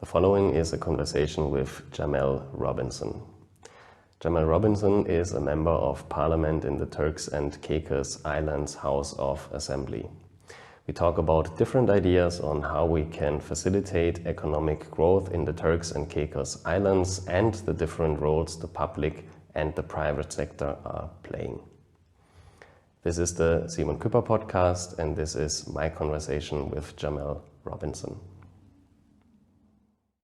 The following is a conversation with Jamell Robinson. Jamell Robinson is a member of parliament in the Turks and Caicos Islands House of Assembly. We talk about different ideas on how we can facilitate economic growth in the Turks and Caicos Islands and the different roles the public and the private sector are playing. This is the Simon Küpper podcast, and this is my conversation with Jamell Robinson.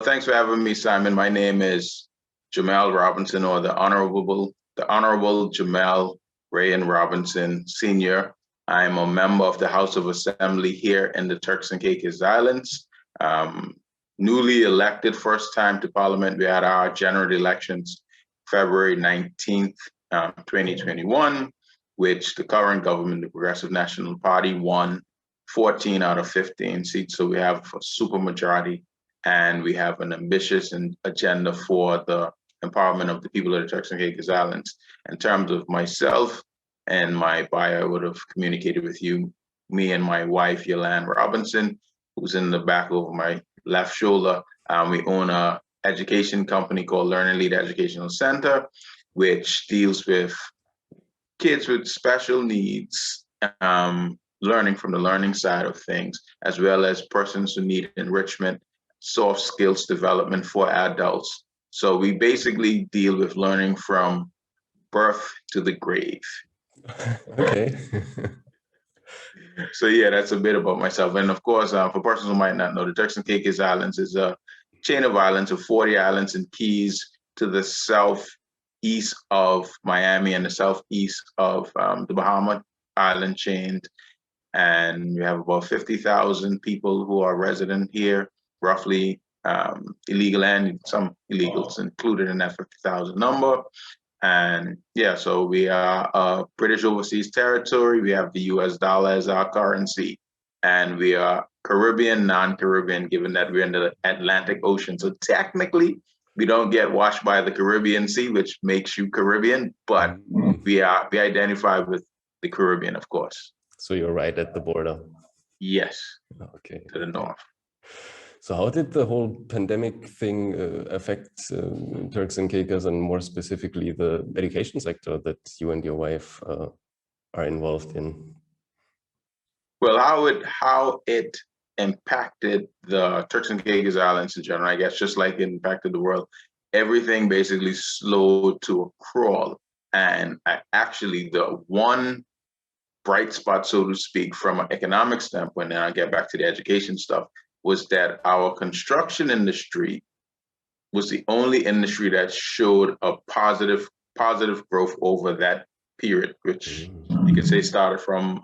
Thanks for having me, Simon. My name is Jamell Robinson, or the Honorable Jamell Rayan Robinson Sr. I am a member of the House of Assembly here in the Turks and Caicos Islands. Newly elected, first time to Parliament. We had our general elections February 19th, 2021, which the current government, the Progressive National Party, won 14 out of 15 seats. So we have a supermajority, and we have an ambitious agenda for the empowerment of the people of the Turks and Caicos Islands. In terms of myself and my bio, I would have communicated with you, me and my wife, Yolande Robinson, who's in the back over my left shoulder. We own a education company called Learning Lead Educational Center, which deals with kids with special needs, learning from the learning side of things, as well as persons who need enrichment, soft skills development for adults. So we basically deal with learning from birth to the grave. Okay. So yeah, that's a bit about myself. And of course, for persons who might not know, the Turks and Caicos Islands is a chain of islands of 40 islands and keys to the southeast of Miami and the southeast of the Bahama Island chain. And we have about 50,000 people who are resident here, roughly illegal and some illegals included in that 50,000 number. And yeah, so we are a British overseas territory. We have the US dollar as our currency, and we are Caribbean, non-Caribbean, given that we're in the Atlantic Ocean. So technically, we don't get washed by the Caribbean Sea, which makes you Caribbean, but we identify with the Caribbean, of course. So you're right at the border. Yes. Okay. To the north. So how did the whole pandemic thing affect Turks and Caicos, and more specifically the education sector that you and your wife are involved in? Well, how it impacted the Turks and Caicos Islands in general, I guess, just like it impacted the world, everything basically slowed to a crawl. And actually, the one bright spot, so to speak, from an economic standpoint, and I'll get back to the education stuff, was that our construction industry was the only industry that showed a positive growth over that period, which you could say started from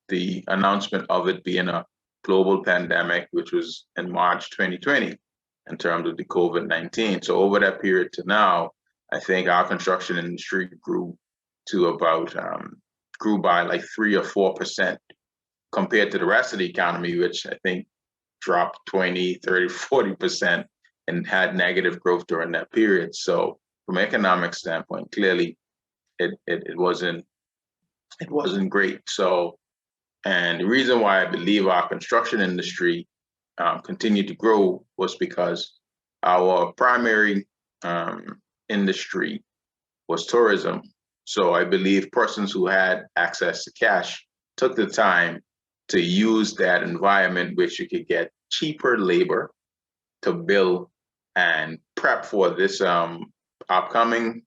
the announcement of it being a global pandemic, which was in March 2020, in terms of the COVID-19. So over that period to now, I think our construction industry grew by like 3 or 4% compared to the rest of the economy, which I think dropped 20, 30, 40% and had negative growth during that period. So from an economic standpoint, clearly it wasn't great. So, and the reason why I believe our construction industry continued to grow was because our primary industry was tourism. So I believe persons who had access to cash took the time to use that environment, which you could get cheaper labor to build and prep for this upcoming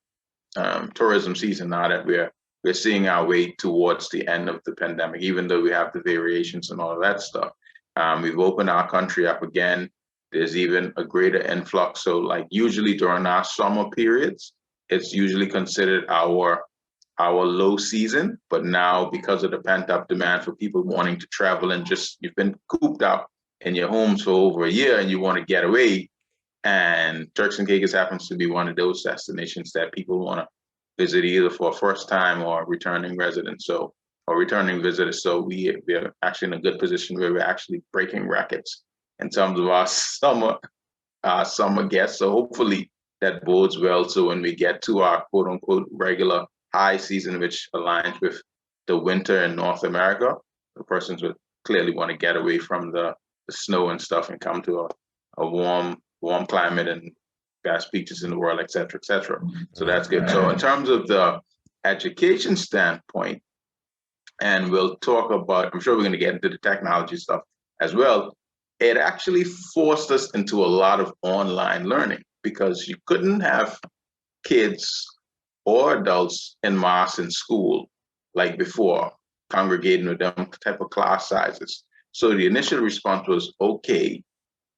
tourism season. Now that we're seeing our way towards the end of the pandemic, even though we have the variations and all of that stuff. We've opened our country up again. There's even a greater influx. So like usually during our summer periods, it's usually considered our low season, but now because of the pent-up demand for people wanting to travel and you've been cooped up in your homes for over a year and you want to get away, and Turks and Caicos happens to be one of those destinations that people want to visit either for a first time or returning residents, or returning visitors. So we're actually in a good position where we're actually breaking records in terms of our summer guests. So hopefully that bodes well. So when we get to our quote unquote regular high season, which aligns with the winter in North America, the persons would clearly want to get away from the snow and stuff and come to a warm climate and best beaches in the world, et cetera, et cetera. So that's good. So in terms of the education standpoint, and we'll talk about, I'm sure we're going to get into the technology stuff as well. It actually forced us into a lot of online learning because you couldn't have kids or adults en masse in school like before, congregating with them type of class sizes. So the initial response was, okay,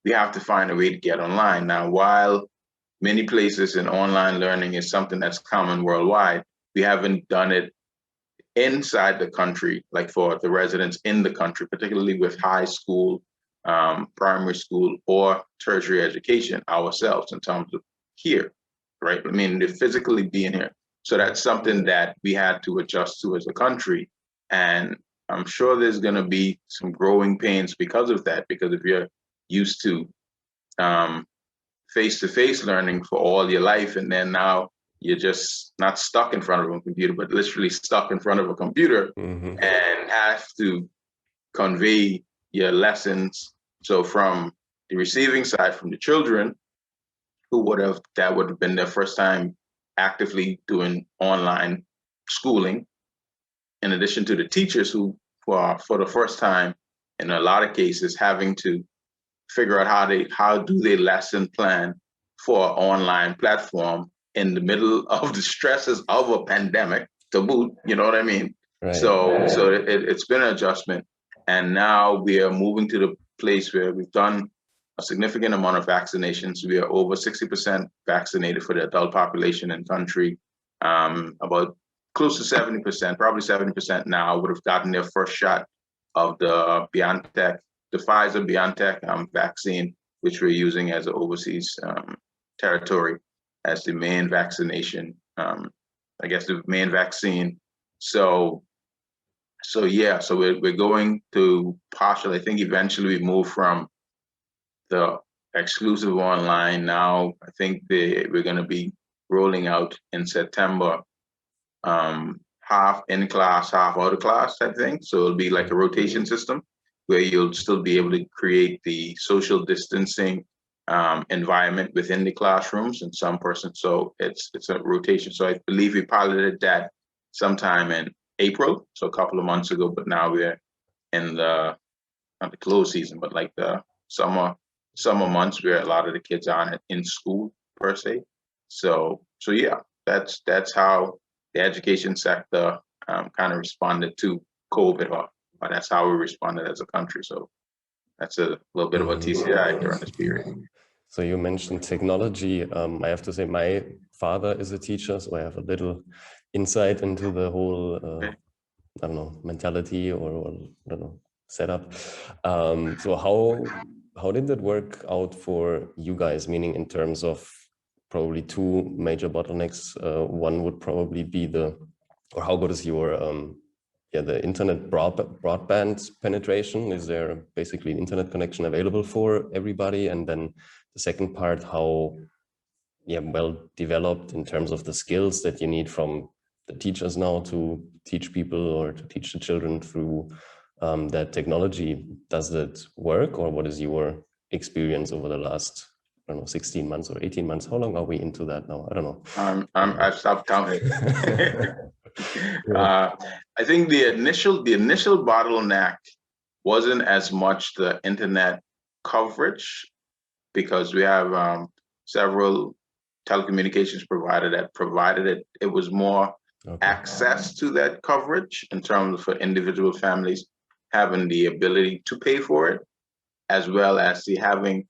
we have to find a way to get online. Now, while many places in online learning is something that's common worldwide, we haven't done it inside the country, like for the residents in the country, particularly with high school, primary school, or tertiary education ourselves in terms of here, right? I mean, physically being here. So that's something that we had to adjust to as a country. And I'm sure there's going to be some growing pains because of that, because if you're used to face-to-face learning for all your life, and then now you're just not stuck in front of a computer, but literally stuck in front of a computer and have to convey your lessons. So from the receiving side, from the children that would have been their first time actively doing online schooling, in addition to the teachers who are for the first time, in a lot of cases, having to figure out how do they lesson plan for an online platform in the middle of the stresses of a pandemic to boot, you know what I mean? Right. So it's been an adjustment. And now we are moving to the place where we've done a significant amount of vaccinations. We are over 60% vaccinated for the adult population in country. About close to 70%, probably 70% now would have gotten their first shot of the the Pfizer-BioNTech vaccine, which we're using as an overseas territory as the main vaccination, the main vaccine. So we're going to partial. I think eventually we move from the exclusive online. Now I think we're going to be rolling out in September, half in class, half out of class type thing. So it'll be like a rotation system where you'll still be able to create the social distancing environment within the classrooms in some person. So it's a rotation. So I believe we piloted that sometime in April, so a couple of months ago, but now we're in not the close season, but like the summer months where a lot of the kids aren't in school per se. So yeah, that's how the education sector kind of responded to COVID, or that's how we responded as a country. So that's a little bit of a TCI during this period. So you mentioned technology. I have to say my father is a teacher, so I have a little insight into the whole, I don't know, mentality or I don't know, setup. So how did that work out for you guys? Meaning in terms of probably two major bottlenecks. One would probably be how good is your the internet broadband penetration? Is there basically an internet connection available for everybody? And then the second part, how well developed in terms of the skills that you need from the teachers now to teach people or to teach the children through that technology. Does that work, or what is your experience over the last, I don't know, 16 months or 18 months? How long are we into that now? I don't know. I've stopped counting. I think the initial bottleneck wasn't as much the internet coverage, because we have several telecommunications provider that provided it. It was more access to that coverage in terms of for individual families having the ability to pay for it, as well as having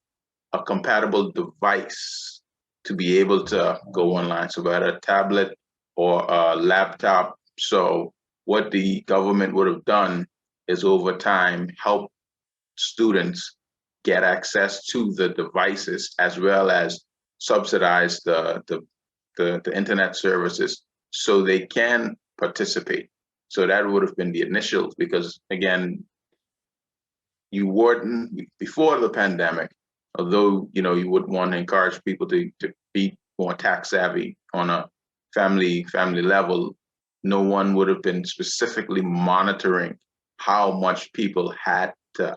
a compatible device to be able to go online. So whether a tablet or a laptop. So what the government would have done is over time help students get access to the devices, as well as subsidize the internet services so they can participate. So that would have been the initial, because again, you wouldn't, before the pandemic, although you would want to encourage people to be more tax savvy on a family level, no one would have been specifically monitoring how much people had to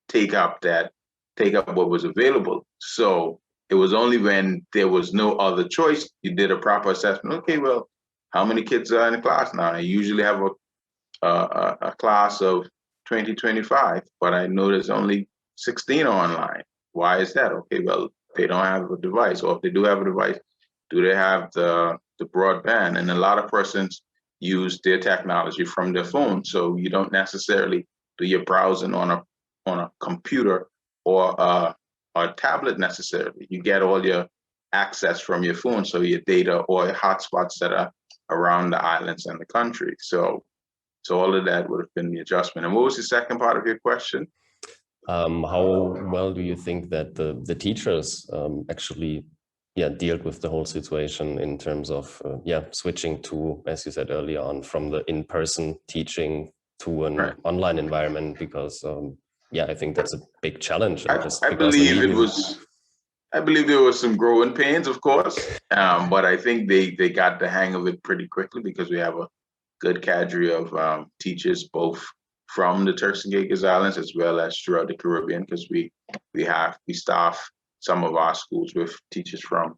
take up that take up what was available. So it was only when there was no other choice, you did a proper assessment. Okay, well, how many kids are in the class now? I usually have a class of 20, 25, but I know there's only 16 online. Why is that? Okay, well, they don't have a device, or if they do have a device, do they have the broadband? And a lot of persons use their technology from their phone, so you don't necessarily do your browsing on a computer or a tablet necessarily. You get all your access from your phone, so your data or hotspots that are around the islands and the country. So all of that would have been the adjustment. And what was the second part of your question? How well do you think that the teachers actually dealt with the whole situation in terms of switching to, as you said earlier on, from the in-person teaching to an online environment? Because I think that's a big challenge. I believe there was some growing pains, of course, but I think they got the hang of it pretty quickly, because we have a good cadre of teachers, both from the Turks and Caicos Islands as well as throughout the Caribbean, because we staff some of our schools with teachers from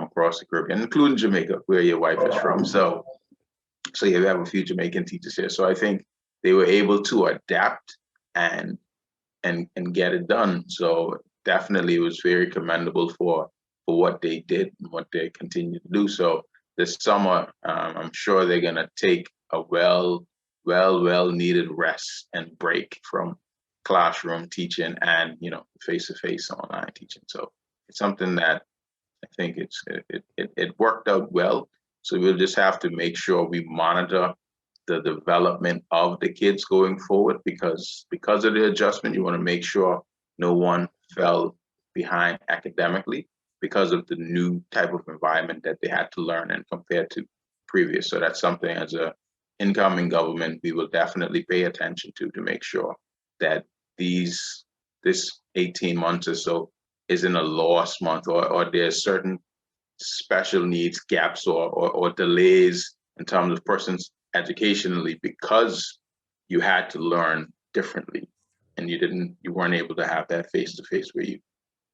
across the Caribbean, including Jamaica, where your wife is from. So we have a few Jamaican teachers here. So I think they were able to adapt and get it done. So definitely it was very commendable for what they did and what they continue to do. So this summer, I'm sure they're gonna take a well needed rest and break from classroom teaching and face-to-face online teaching. So it's something that I think it worked out well. So we'll just have to make sure we monitor the development of the kids going forward, because of the adjustment, you want to make sure no one fell behind academically because of the new type of environment that they had to learn and compared to previous. So that's something as a incoming government we will definitely pay attention to make sure that this 18 months or so isn't a lost month, or there's certain special needs gaps or delays in terms of persons educationally because you had to learn differently and you weren't able to have that face-to-face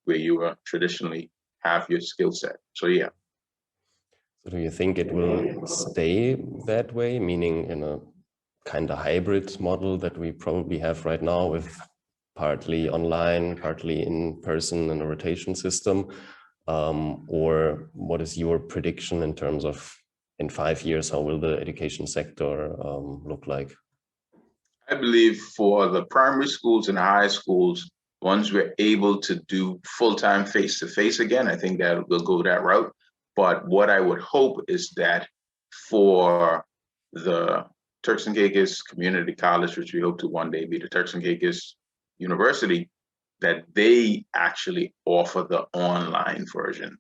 where you were traditionally have your skill set. So yeah. So do you think it will stay that way, meaning in a kind of hybrid model that we probably have right now, with partly online, partly in person, and a rotation system? Or what is your prediction in terms of, in 5 years, how will the education sector look like? I believe for the primary schools and high schools, once we're able to do full-time face-to-face again, I think that we'll go that route. But what I would hope is that for the Turks and Caicos Community College, which we hope to one day be the Turks and Caicos University, that they actually offer the online version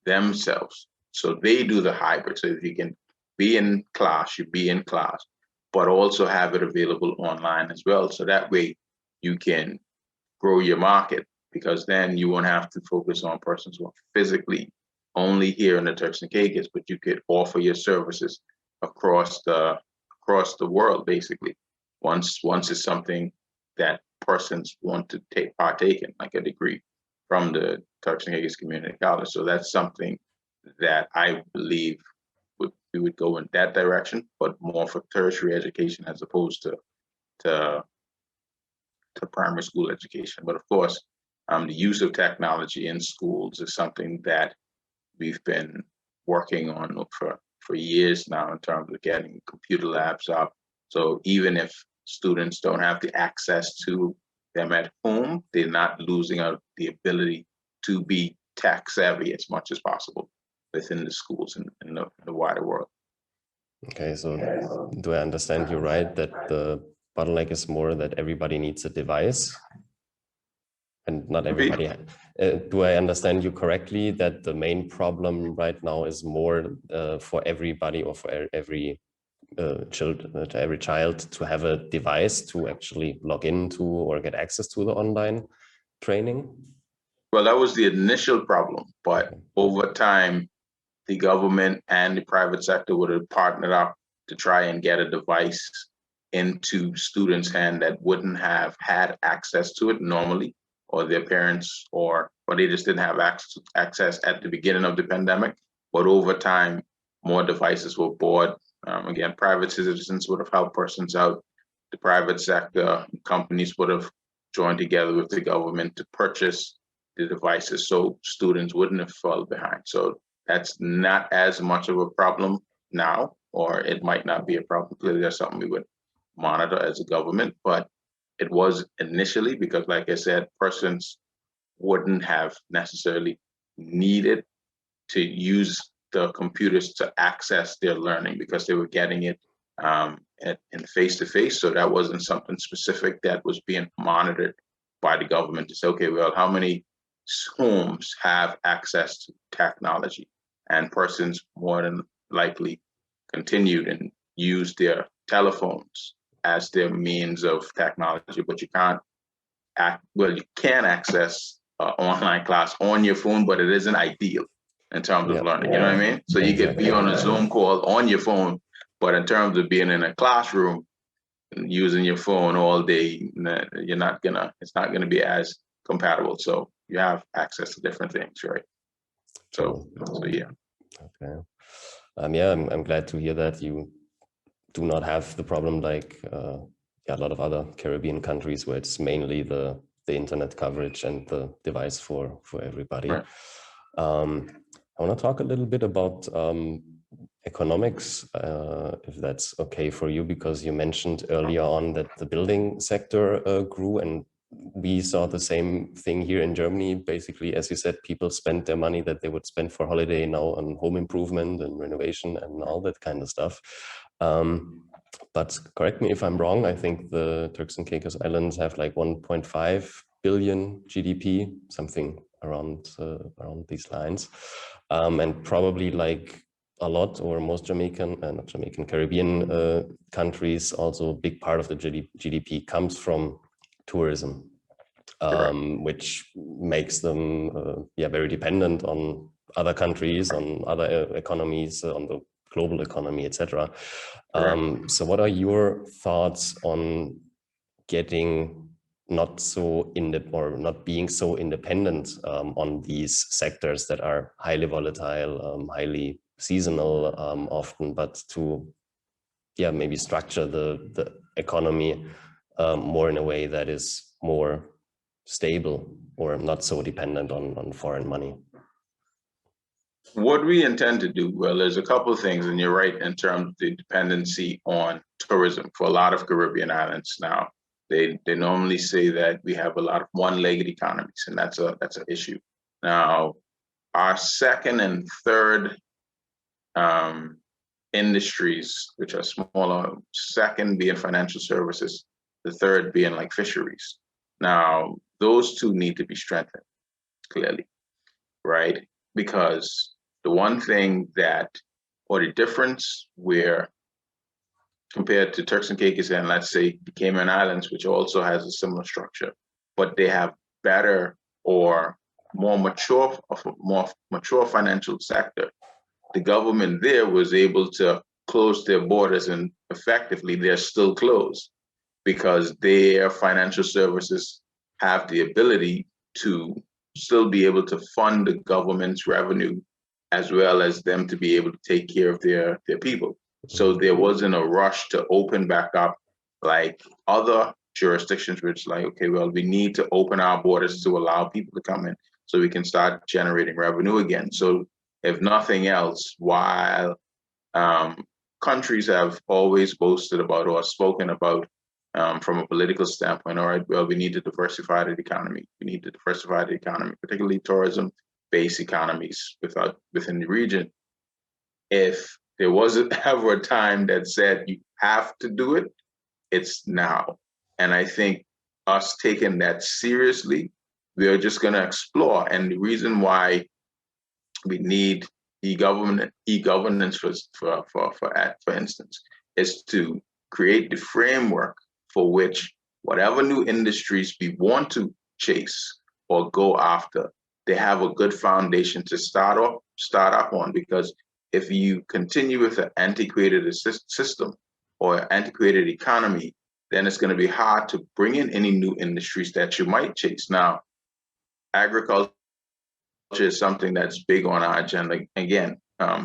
themselves. So they do the hybrid. So if you can be in class, you be in class, but also have it available online as well. So that way you can grow your market, because then you won't have to focus on persons who are physically only here in the Turks and Caicos, but you could offer your services across the world, basically. Once it's something that persons want to partake in, like a degree from the Turks and Caicos Community College. So that's something that I believe we would go in that direction, but more for tertiary education as opposed to primary school education. But of course, the use of technology in schools is something that we've been working on for years now in terms of getting computer labs up. So even if students don't have the access to them at home, they're not losing out the ability to be tech savvy as much as possible within the schools and in the wider world. Okay, so do I understand you right that the bottleneck is more that everybody needs a device and not everybody? Do I understand you correctly that the main problem right now is more for everybody, or for every child to have a device to actually log into or get access to the online training? Well, that was the initial problem, but over time, the government and the private sector would have partnered up to try and get a device into students' hand that wouldn't have had access to it normally. or their parents, or they just didn't have access at the beginning of the pandemic. But over time, more devices were bought. Again, private citizens would have helped persons out. The private sector companies would have joined together with the government to purchase the devices so students wouldn't have fallen behind. So that's not as much of a problem now, or it might not be a problem. Clearly, that's something we would monitor as a government, but it was initially because, like I said, persons wouldn't have necessarily needed to use the computers to access their learning because they were getting it in face-to-face. So that wasn't something specific that was being monitored by the government to say, okay, well, how many homes have access to technology? And persons more than likely continued and used their telephones as their means of technology, but you can't you can access online class on your phone, but it isn't ideal in terms of learning, you know what I mean? So you could be on a Zoom call on your phone, but in terms of being in a classroom and using your phone all day, it's not gonna be as compatible. So you have access to different things, right? So yeah. Okay. Yeah, I'm glad to hear that you do not have the problem like a lot of other Caribbean countries where it's mainly the internet coverage and the device for everybody. Right. I want to talk a little bit about economics, if that's okay for you, because you mentioned earlier on that the building sector grew, and we saw the same thing here in Germany. Basically, as you said, people spent their money that they would spend for holiday now on home improvement and renovation and all that kind of stuff. But correct me if I'm wrong, I think the Turks and Caicos Islands have like 1.5 billion GDP, something around these lines. And probably like a lot or most not Jamaican, Caribbean countries, also a big part of the GDP comes from tourism, which makes them very dependent on other countries, on other economies, on the global economy, etc. So what are your thoughts on getting not being so independent on these sectors that are highly volatile, highly seasonal often, but to maybe structure the economy more in a way that is more stable or not so dependent on foreign money? What we intend to do, well, there's a couple of things, and you're right in terms of the dependency on tourism for a lot of Caribbean islands now. They normally say that we have a lot of one-legged economies, and that's an issue. Now, our second and third industries, which are smaller, second being financial services, the third being like fisheries. Now, those two need to be strengthened, clearly, right? Because the one thing or the difference where compared to Turks and Caicos and let's say the Cayman Islands, which also has a similar structure, but they have better or more mature financial sector. The government there was able to close their borders, and effectively they're still closed because their financial services have the ability to still be able to fund the government's revenue as well as them to be able to take care of their people. So there wasn't a rush to open back up like other jurisdictions, which like, okay, well, we need to open our borders to allow people to come in so we can start generating revenue again. So if nothing else, while countries have always boasted about or spoken about from a political standpoint, all right, well, we need to diversify the economy. We need to diversify the economy, particularly tourism-based economies within the region. If there wasn't ever a time that said you have to do it, it's now. And I think us taking that seriously, we are just going to explore. And the reason why we need e-governance, for instance, is to create the framework for which whatever new industries we want to chase or go after, they have a good foundation to start up on. Because if you continue with an antiquated system or antiquated economy, then it's going to be hard to bring in any new industries that you might chase. Now, agriculture is something that's big on our agenda. Again,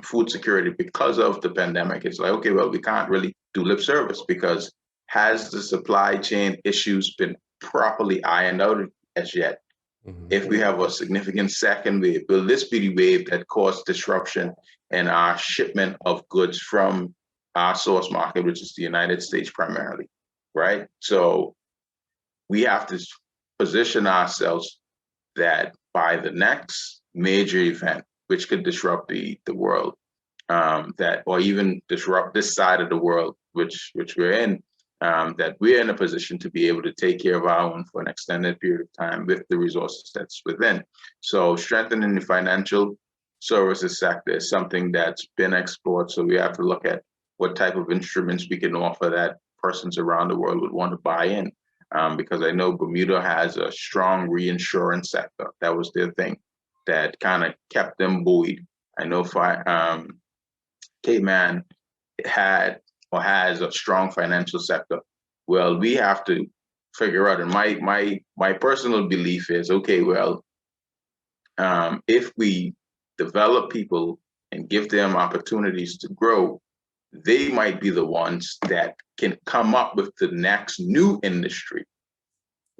food security, because of the pandemic, it's like, okay, well, we can't really do lip service because has the supply chain issues been properly ironed out as yet? If we have a significant second wave, will this be the wave that caused disruption in our shipment of goods from our source market, which is the United States primarily, right? So we have to position ourselves that by the next major event, which could disrupt the world, that or even disrupt this side of the world, which we're in, that we're in a position to be able to take care of our own for an extended period of time with the resources that's within. So strengthening the financial services sector is something that's been explored. So we have to look at what type of instruments we can offer that persons around the world would want to buy in. Because I know Bermuda has a strong reinsurance sector. That was their thing that kind of kept them buoyed. I know Cayman had or has a strong financial sector. Well, we have to figure out, and my personal belief is, okay, well, if we develop people and give them opportunities to grow, they might be the ones that can come up with the next new industry,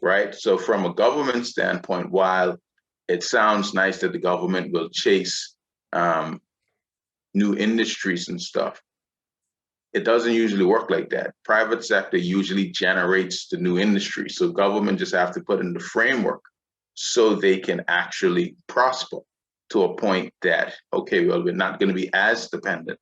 right? So from a government standpoint, while it sounds nice that the government will chase new industries and stuff, it doesn't usually work like that. Private sector usually generates the new industry. So government just have to put in the framework so they can actually prosper to a point that, okay, well, we're not going to be as dependent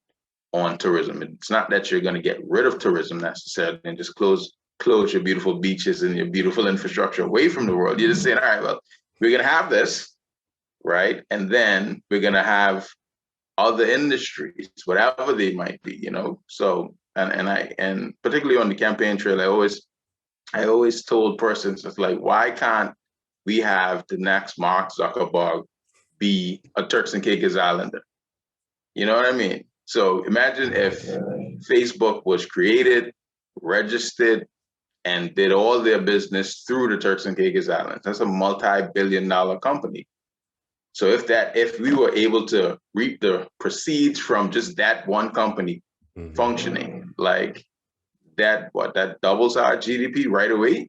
on tourism. It's not that you're going to get rid of tourism necessarily and just close your beautiful beaches and your beautiful infrastructure away from the world. You're just saying, all right, well, we're going to have this, right? And then we're going to have other industries, whatever they might be, you know. So, and particularly on the campaign trail, I always told persons, it's like, why can't we have the next Mark Zuckerberg be a Turks and Caicos Islander? You know what I mean? So imagine if Facebook was created, registered, and did all their business through the Turks and Caicos Islands. That's a multi-billion-dollar company. So if we were able to reap the proceeds from just that one company functioning, like that doubles our GDP right away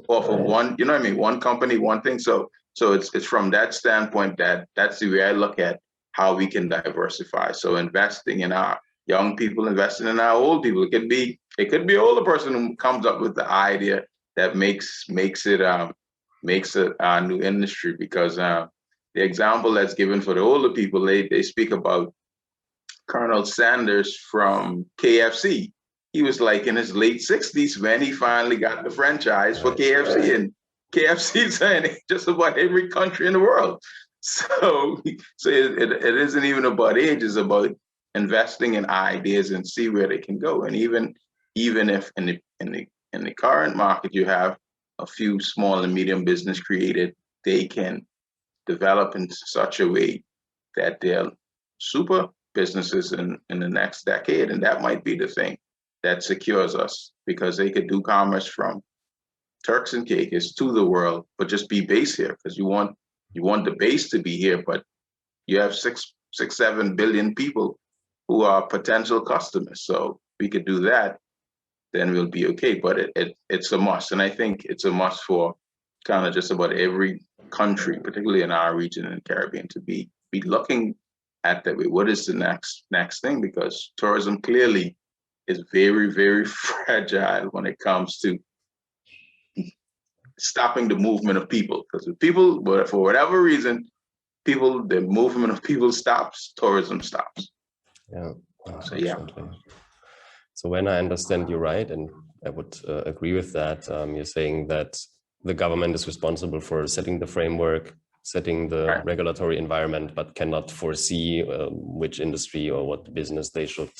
off of one, you know what I mean? One company, one thing. So it's from that standpoint that's the way I look at how we can diversify. So investing in our young people, investing in our old people. It could be an older person who comes up with the idea that makes it a new industry, because the example that's given for the older people, they speak about Colonel Sanders from KFC. He was like in his late 60s when he finally got the franchise for KFC, and KFC's in just about every country in the world. So it isn't even about age, it's about investing in ideas and see where they can go. And even if in the current market you have a few small and medium business created, they can develop in such a way that they're super businesses in the next decade. And that might be the thing that secures us, because they could do commerce from Turks and Caicos to the world, but just be based here, because you want the base to be here, but you have 7 billion people who are potential customers. So we could do that, then we'll be okay. But it's a must. And I think it's a must for kind of just about every country, particularly in our region in the Caribbean, to be looking at that way. What is the next thing? Because tourism clearly is very, very fragile when it comes to stopping the movement of people. Because if people, for whatever reason, the movement of people stops, tourism stops. Yeah. So yeah. So when I understand you right, and I would agree with that, you're saying that the government is responsible for setting the framework, setting the regulatory environment, but cannot foresee which industry or what business they should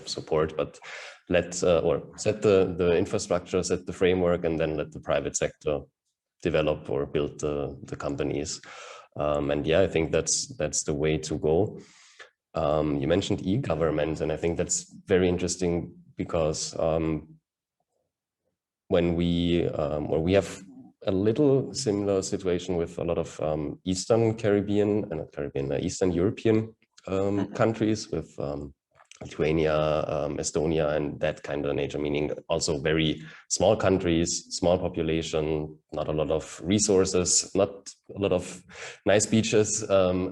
support, but set the infrastructure, set the framework, and then let the private sector develop or build the companies. And yeah, I think that's the way to go. You mentioned e-government, and I think that's very interesting because when we have a little similar situation with a lot of Eastern Eastern European countries with Lithuania, Estonia, and that kind of nature, meaning also very small countries, small population, not a lot of resources, not a lot of nice beaches.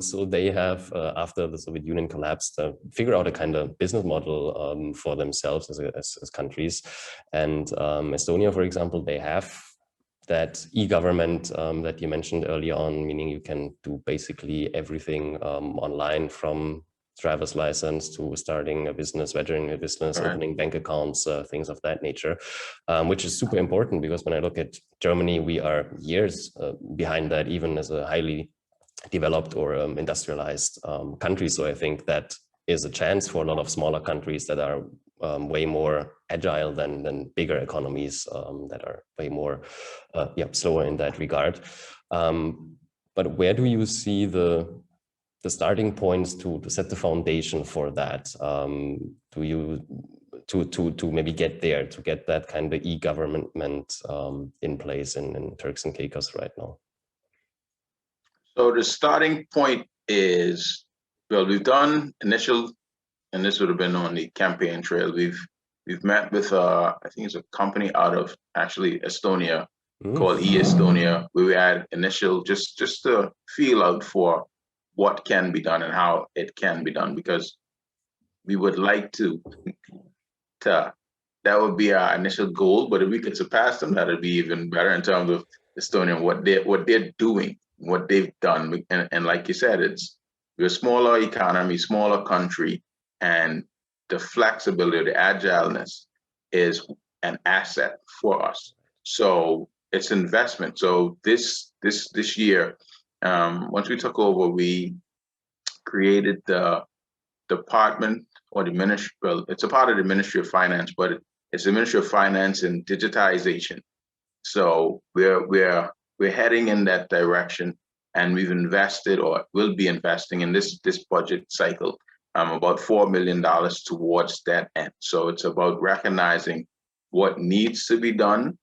So they have, after the Soviet Union collapsed, figured out a kind of business model for themselves as countries. And Estonia, for example, they have that e-government that you mentioned earlier on, meaning you can do basically everything online, from driver's license to starting a business, registering a business, opening bank accounts, things of that nature, which is super important, because when I look at Germany, we are years behind that, even as a highly developed or industrialized country. So I think that is a chance for a lot of smaller countries that are way more agile than bigger economies that are way more slower in that regard. But where do you see the starting points to set the foundation for that? Do you to maybe get there, to get that kind of e-government in place in Turks and Caicos right now? So the starting point is, well, we've done initial, and this would have been on the campaign trail. We've met with I think it's a company out of actually Estonia called EStonia, where we had initial just to feel out for what can be done and how it can be done, because we would like to that would be our initial goal. But if we could surpass them, that would be even better in terms of Estonia, what they're doing, what they've done. And like you said, we're a smaller economy, smaller country, and the flexibility, the agileness is an asset for us. So it's investment. So this year, once we took over, we created the department, or the ministry. Well, it's a part of the Ministry of Finance, but it's the Ministry of Finance and Digitization. So we're heading in that direction, and we've invested, or will be investing in this budget cycle, about $4 million towards that end. So it's about recognizing what needs to be done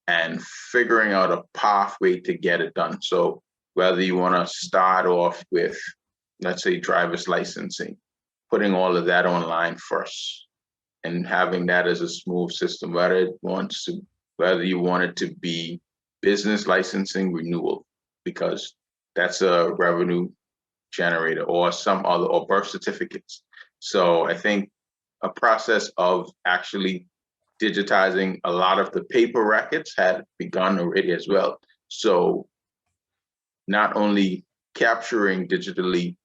and figuring out a pathway to get it done. So whether you want to start off with, let's say, driver's licensing, putting all of that online first and having that as a smooth system, whether you want it to be business licensing renewal, because that's a revenue generator, or some other, or birth certificates. So I think a process of actually digitizing a lot of the paper records had begun already as well. So not only capturing digitally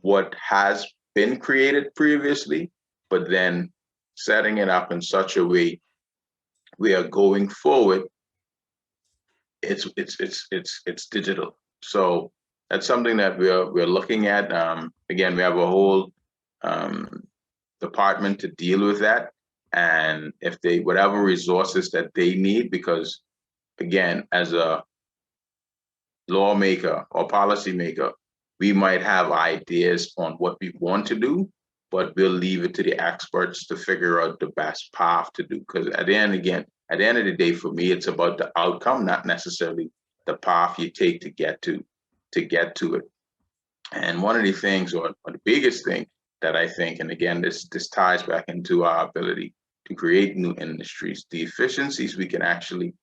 what has been created previously, but then setting it up in such a way where going forward, it's digital. So that's something that we're looking at. Again, we have a whole department to deal with that, and if whatever resources that they need, because again, as a lawmaker or policymaker, we might have ideas on what we want to do, but we'll leave it to the experts to figure out the best path to do. Because at the end of the day, for me, it's about the outcome, not necessarily the path you take to get to it. And one of the things, or the biggest thing that I think, and again, this ties back into our ability to create new industries, the efficiencies we can actually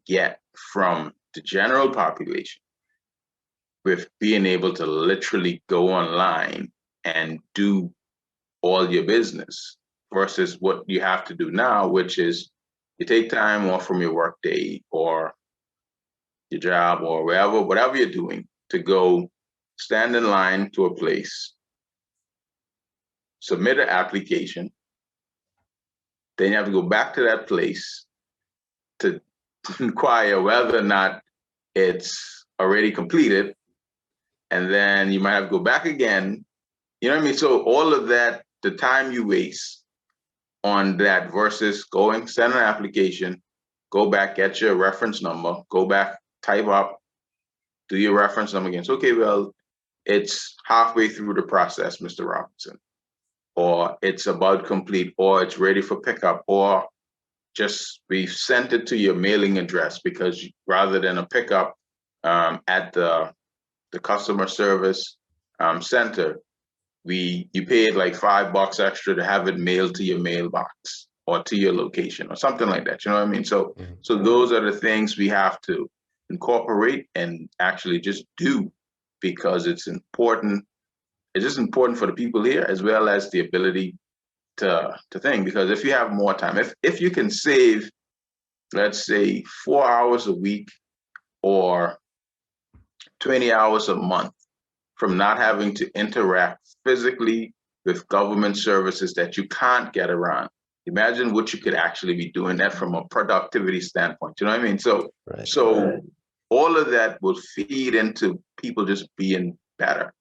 get from the general population with being able to literally go online and do all your business, versus what you have to do now, which is you take time off from your work day or your job or whatever you're doing, to go stand in line to a place, submit an application, then you have to go back to that place to inquire whether or not it's already completed, and then you might have to go back again. You know what I mean? So all of that, the time you waste on that versus going, send an application, go back, get your reference number, go back, type up, do your reference number again. So, okay, well, it's halfway through the process, Mr. Robinson, or it's about complete, or it's ready for pickup, or we've sent it to your mailing address, because rather than a pickup at the customer service center, you paid like $5 extra to have it mailed to your mailbox or to your location or something like that. You know what I mean? So those are the things we have to incorporate and actually just do, because it's important. It's just important for the people here, as well as the ability to think. Because if you have more time, if you can save, let's say 4 hours a week or 20 hours a month from not having to interact physically with government services that you can't get around, imagine what you could actually be doing that from a productivity standpoint. You know what I mean? So, so all of that will feed into people just being better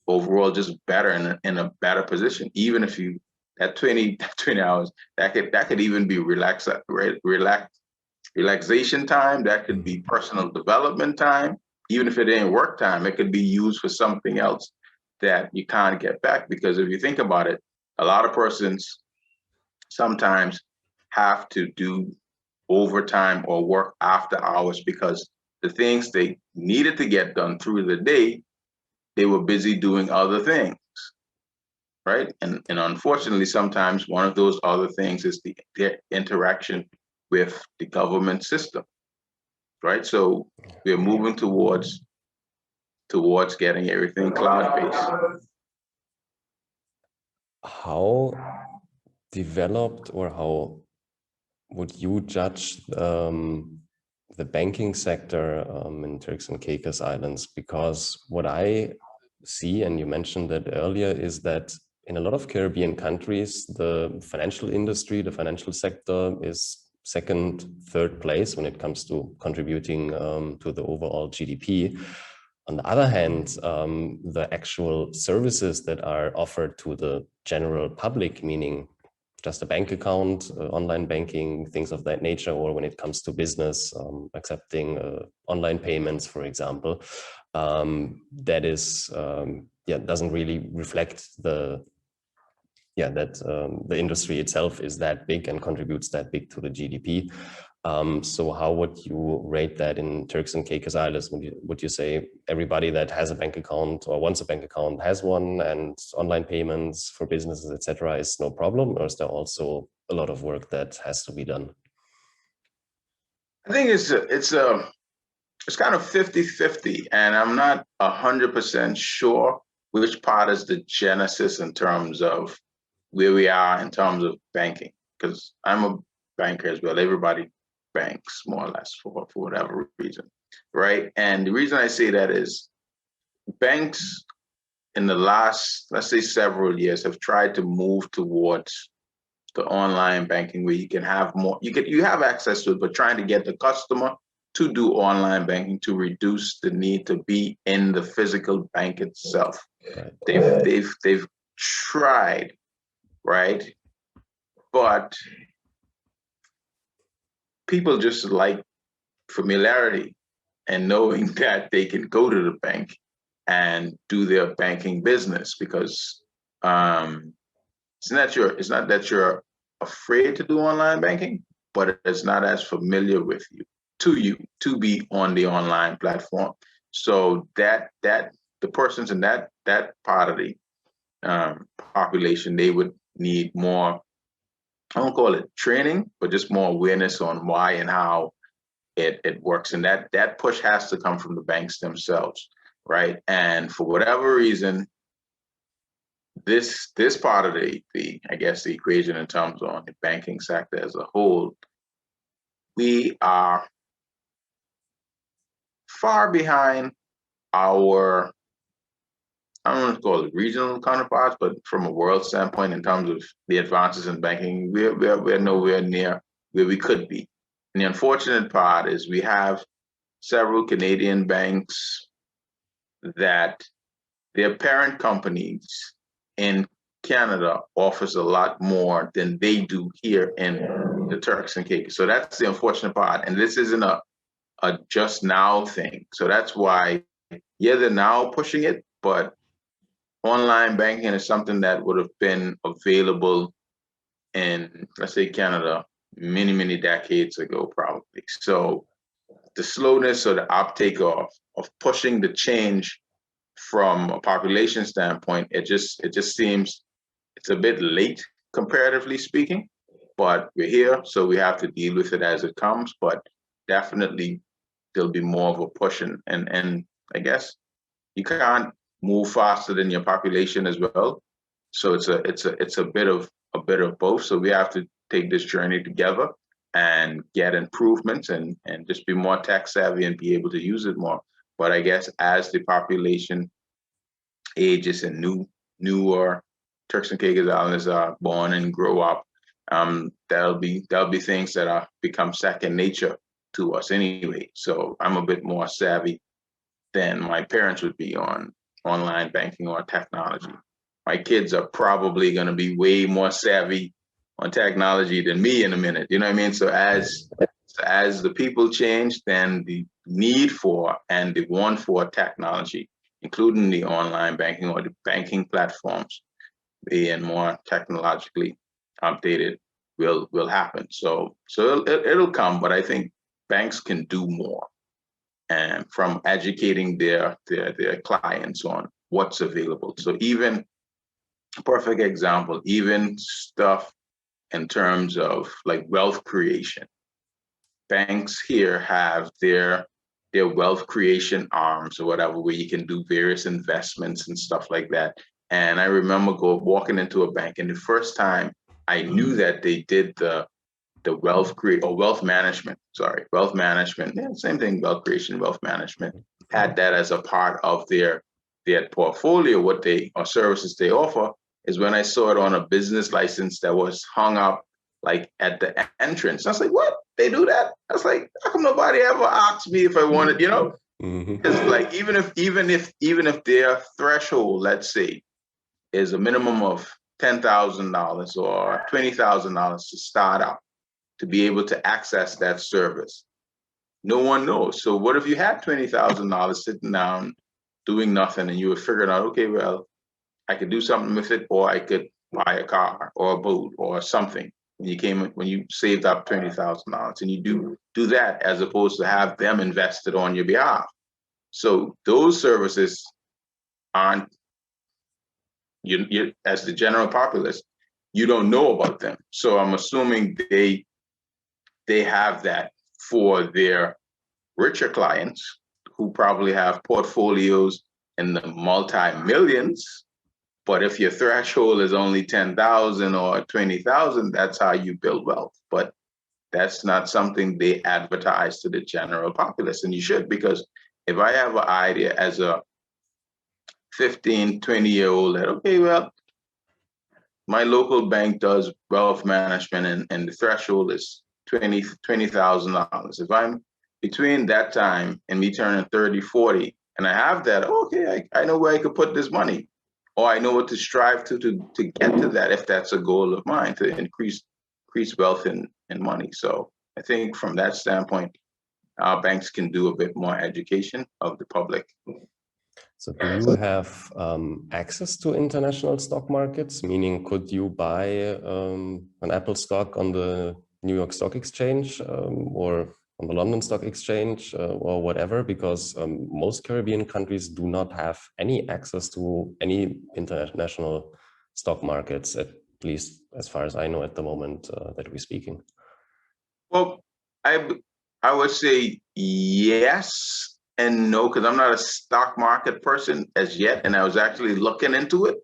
overall, just better in a better position. Even if you, that 20 hours, that could even be relaxation time. That could be personal development time. Even if it ain't work time, it could be used for something else that you can't get back. Because if you think about it, a lot of persons sometimes have to do overtime or work after hours because the things they needed to get done through the day, they were busy doing other things, right? And unfortunately, sometimes one of those other things is the interaction with the government system, right? So we're moving towards getting everything cloud-based. How developed, or how would you judge the banking sector in Turks and Caicos Islands? Because what I see, and you mentioned that earlier, is that in a lot of Caribbean countries, the financial industry, the financial sector is second, third place when it comes to contributing to the overall GDP. On the other hand, the actual services that are offered to the general public, meaning just a bank account, online banking, things of that nature, or when it comes to business, accepting online payments, for example, that is, doesn't really reflect the industry itself is that big and contributes that big to the GDP. So how would you rate that in Turks and Caicos Islands? Would you say everybody that has a bank account or wants a bank account has one, and online payments for businesses, etc., is no problem? Or is there also a lot of work that has to be done? I think it's kind of 50-50, and I'm not 100% sure which part is the genesis in terms of where we are in terms of banking, because I'm a banker as well. Everybody banks more or less for whatever reason, right? And the reason I say that is banks in the last, let's say, several years have tried to move towards the online banking, where you can have more, you have access to it, but trying to get the customer to do online banking to reduce the need to be in the physical bank itself. Right. They've tried, right? But people just like familiarity and knowing that they can go to the bank and do their banking business, because it's not that you're afraid to do online banking, but it's not as familiar with you to be on the online platform. So that the persons in that part of the population, they would need more, I don't call it training, but just more awareness on why and how it works. And that push has to come from the banks themselves, right? And for whatever reason, this part of the I guess the equation in terms of the banking sector as a whole, we are far behind our, I don't want to call it regional counterparts, but from a world standpoint, in terms of the advances in banking, we're nowhere near where we could be. And the unfortunate part is we have several Canadian banks that their parent companies in Canada offers a lot more than they do here in the Turks and Caicos. So that's the unfortunate part. And this isn't a just now thing. So that's why, yeah, they're now pushing it, but online banking is something that would have been available in, let's say, Canada many, many decades ago, probably. So the slowness or the uptake of pushing the change from a population standpoint, it just seems it's a bit late, comparatively speaking. But we're here, so we have to deal with it as it comes. But definitely there'll be more of a push, and I guess you can't move faster than your population as well. So it's a bit of both. So we have to take this journey together and get improvements and just be more tech savvy and be able to use it more. But I guess as the population ages and newer Turks and Caicos Islanders are born and grow up, there'll be things that are become second nature to us anyway. So I'm a bit more savvy than my parents would be on online banking or technology. My kids are probably going to be way more savvy on technology than me in a minute. You know what I mean? So as the people change, then the need for and the want for technology, including the online banking or the banking platforms, being more technologically updated, will happen. So it'll come, but I think banks can do more, and from educating their clients on what's available. So even a perfect example, even stuff in terms of like wealth creation. Banks here have their wealth creation arms or whatever, where you can do various investments and stuff like that. And I remember walking into a bank, and the first time I knew that they did the wealth management. Sorry, wealth management. Yeah, same thing. Wealth creation, wealth management had that as a part of their portfolio. What they or services they offer is when I saw it on a business license that was hung up like at the entrance. I was like, what? They do that? I was like, how come nobody ever asked me if I wanted, you know? Because like even if their threshold, let's say, is a minimum of $10,000 or $20,000 to start out to be able to access that service, no one knows. So what if you had $20,000 sitting down doing nothing, and you were figuring out, okay, well, I could do something with it, or I could buy a car or a boat or something. When you saved up $20,000, and you do that as opposed to have them invested on your behalf. So those services aren't, you as the general populace, you don't know about them. So I'm assuming they have that for their richer clients who probably have portfolios in the multi-millions. But if your threshold is only 10,000 or 20,000, that's how you build wealth. But that's not something they advertise to the general populace. And you should, because if I have an idea as a 15, 20-year-old that, okay, well, my local bank does wealth management and the threshold is $20,000. If I'm between that time and me turning 30, 40, and I have that, okay, I know where I could put this money. Or I know what to strive to get to that, if that's a goal of mine, to increase wealth and money. So I think from that standpoint, our banks can do a bit more education of the public. So do you have access to international stock markets? Meaning, could you buy an Apple stock on the New York Stock Exchange or on the London Stock Exchange or whatever? Because most Caribbean countries do not have any access to any international stock markets, at least as far as I know at the moment that we're speaking. Well, I would say yes and no, because I'm not a stock market person as yet, and I was actually looking into it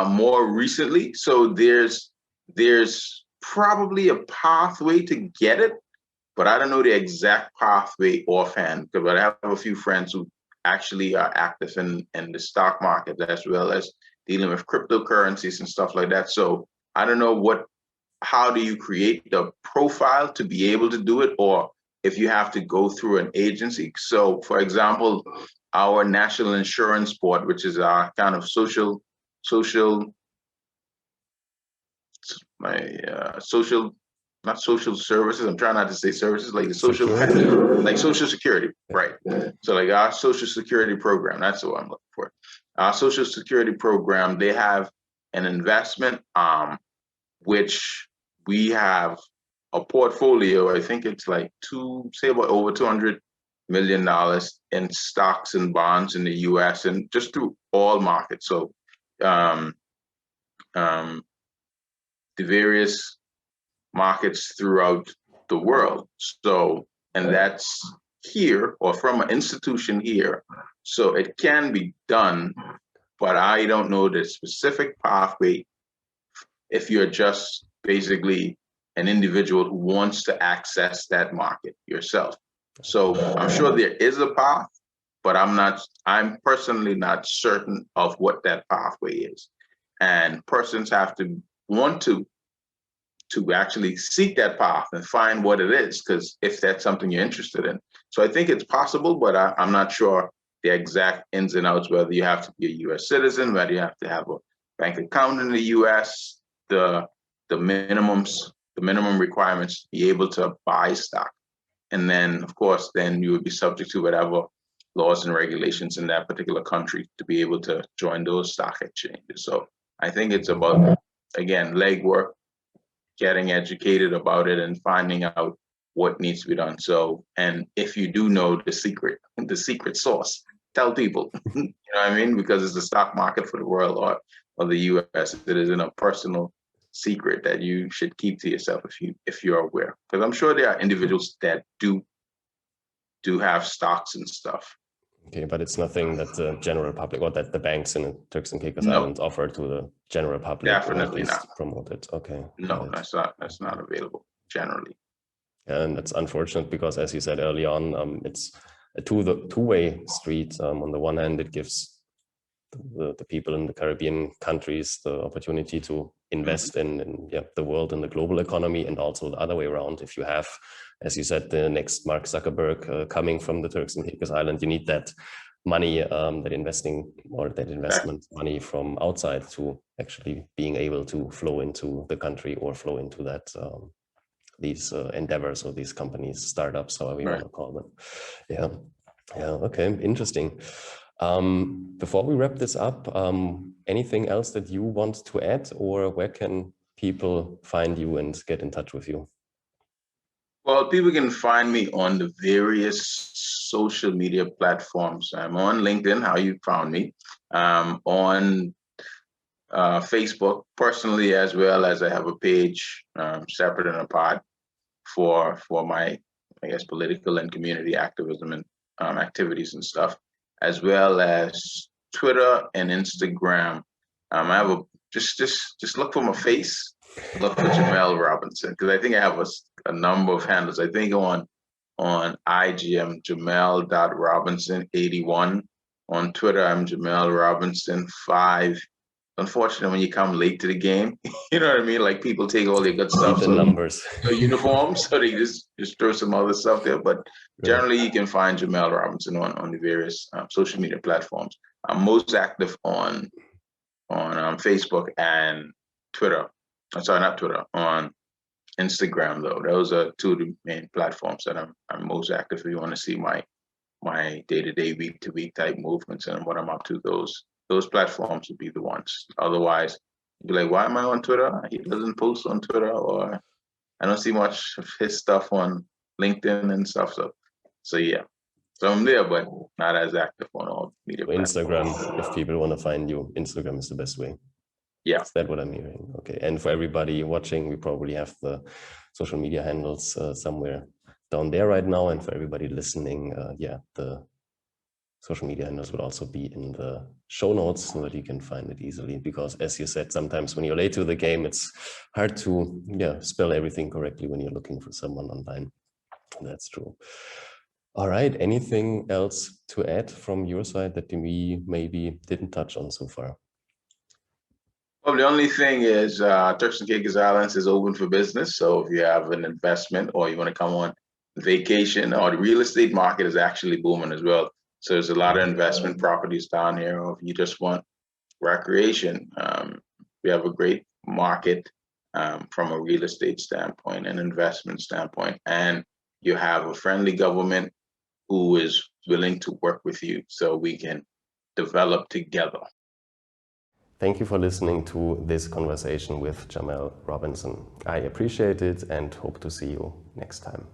more recently. So there's probably a pathway to get it, but I don't know the exact pathway offhand. But I have a few friends who actually are active in the stock market, as well as dealing with cryptocurrencies and stuff like that. So I don't know how do you create the profile to be able to do it, or if you have to go through an agency. So for example, our National Insurance Board, which is our kind of social not social services. I'm trying not to say services, like the social pension, like Social Security, right? So like our Social Security program, that's what I'm looking for. Our Social Security program, they have an investment which we have a portfolio. I think it's like about over $200 million in stocks and bonds in the U.S. and just through all markets. So the various markets throughout the world. So, and that's here or from an institution here. So it can be done, but I don't know the specific pathway if you're just basically an individual who wants to access that market yourself. So I'm sure there is a path, but I'm personally not certain of what that pathway is. And persons have to want to actually seek that path and find what it is, because if that's something you're interested in. So I think it's possible, but I'm not sure the exact ins and outs, whether you have to be a U.S. citizen, whether you have to have a bank account in the U.S., the minimum requirements to be able to buy stock. And then, of course, then you would be subject to whatever laws and regulations in that particular country to be able to join those stock exchanges. So I think it's about, again, legwork, getting educated about it and finding out what needs to be done. So, and if you do know the secret sauce, tell people, you know what I mean? Because it's the stock market for the world or the US. It isn't a personal secret that you should keep to yourself if you're aware. Because I'm sure there are individuals that do have stocks and stuff. Okay, but it's nothing that the general public or that the banks in the Turks and Caicos Islands offer to the general public. Definitely not. Promote it. Okay. No, that's not available generally. And that's unfortunate because, as you said early on, it's a two-way street. On the one hand, it gives the people in the Caribbean countries the opportunity to invest in the world and the global economy, and also the other way around. If you have, as you said, the next Mark Zuckerberg coming from the Turks and Caicos Island, you need that money, that investment money from outside to actually being able to flow into the country or flow into that these endeavors or these companies, startups, however you want to call them. Yeah. Okay, interesting. Before we wrap this up, anything else that you want to add, or where can people find you and get in touch with you? Well, people can find me on the various social media platforms. I'm on LinkedIn, how you found me, on Facebook personally, as well as I have a page separate and apart for my, I guess, political and community activism and activities and stuff, as well as Twitter and Instagram. I have just look for my face, look for Jamell Robinson, because I think I have a number of handles. I think on IG I'm Jamell.Robinson81. On Twitter I'm Jamell Robinson5. Unfortunately, when you come late to the game, you know what I mean? Like, people take all their good stuff, the numbers, the uniforms, so they just throw some other stuff there. But generally, you can find Jamell Robinson on the various social media platforms. I'm most active on Facebook and Twitter. I'm sorry, not Twitter. On Instagram, though. Those are two of the main platforms that I'm most active. If you want to see my day-to-day, week-to-week type movements and what I'm up to, those platforms would be the ones. Otherwise, you'd be like, why am I on Twitter? He doesn't post on Twitter, or I don't see much of his stuff on LinkedIn and stuff. So yeah. So I'm there, but not as active on all media platforms. Instagram, if people want to find you, Instagram is the best way. Yeah. Is that what I'm hearing? Okay. And for everybody watching, we probably have the social media handles somewhere down there right now. And for everybody listening, the social media handles will also be in the show notes so that you can find it easily. Because, as you said, sometimes when you're late to the game, it's hard to spell everything correctly when you're looking for someone online. That's true. All right. Anything else to add from your side that we maybe didn't touch on so far? Well, the only thing is Turks and Caicos Islands is open for business. So if you have an investment or you want to come on vacation, or the real estate market is actually booming as well. So there's a lot of investment properties down here. Or if you just want recreation, we have a great market from a real estate standpoint and investment standpoint. And you have a friendly government who is willing to work with you so we can develop together. Thank you for listening to this conversation with Jamell Robinson. I appreciate it and hope to see you next time.